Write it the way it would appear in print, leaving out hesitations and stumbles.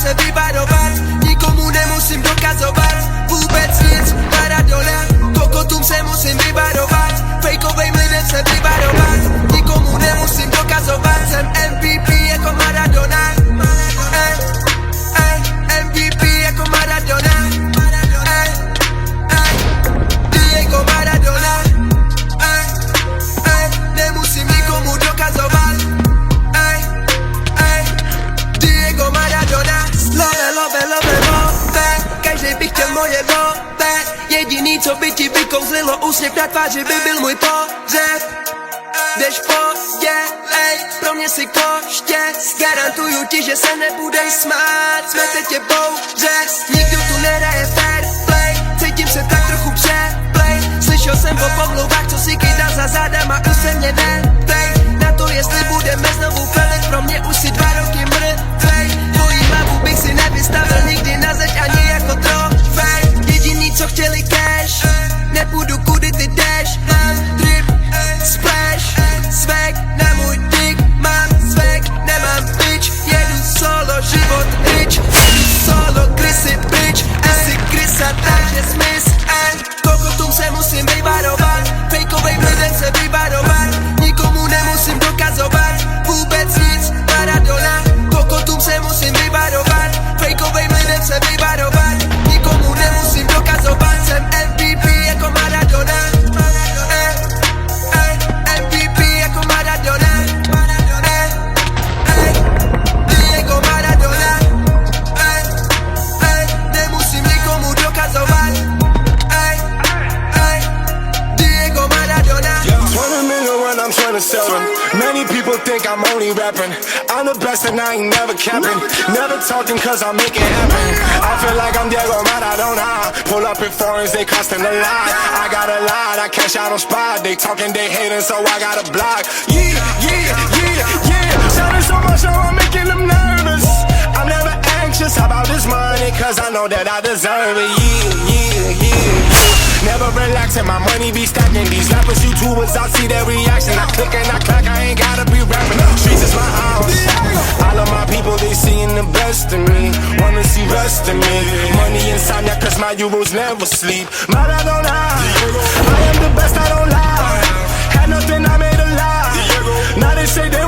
se vyvarovat, nikomu nemusím dokazovat vůbec nic. Maradona, kokotům se musím vyvarovat, fejkovým lidem se vyvarovat, nikomu nemusím dokazovat. Jsem MVP jako Maradona, MVP jako Maradona, Diego Maradona, nemusím nikomu dokazovat, Diego Maradona. Love, každý by chtěl moje love, jediný co by ti vykouzlilo úsměv na tváři by byl můj pohřeb. Jdeš podělej, pro mě si koště, garantuju ti, že se nebudeš smát, smete tě bouře, nikdo tu nehraje fair play, cítím se tak trochu přeplej, slyšel jsem o pomluvách, co si kydal za zádama, už se mě neptej, na to jestli budeme znovu pelet, pro mě už si 2 roky mrtvej, tvojí hlavu bych si nevystavil nikdy na zeď ani jako trofej, jediný co chtěli cash, nepůjdu kudy ty jdeš, drip, splash, svek na můj dick, mám svek, nemám bitch, jedu solo, život rich, jedu solo, Chrissy bitch, asi Chrisa, takže smys, kokotům se musím vyvarovat, fejkovým lidem se vyvarovat, nikomu nemusím dokazovat, vůbec nic. Maradona, kokotům se musím vyvarovat, fejkovým lidem se vyvarovat, nikomu nemusím dokazovat, jsem MVP jako Maradona, MVP jako Maradona, Diego Maradona, nemusím nikomu dokazovat, Diego Maradona. 20 million when I'm trying to sell them. Many people think I'm only rapping. I'm the best and I ain't never capping. Never talking cause I make it happen. I feel like I'm Diego Maradona. Pull up in foreigns, they costing a lot. I got a lot, I cash out on spot. They talking, they hating, so I got a block. Yeah. Shouting so much, so I'm making them nervous. I'm never anxious about this money cause I know that I deserve it. Yeah. Never relaxing, my money be stacking. These rappers, YouTubers, I see their reaction. I click and I clack, I ain't gotta be rapping. Streets is my house. All of my people, they seeing the best in me. Wanna see rest in me. Money insomnia, cause my euros never sleep. Maradona, I am the best, I don't lie. Had nothing, I made a lie. Now they say they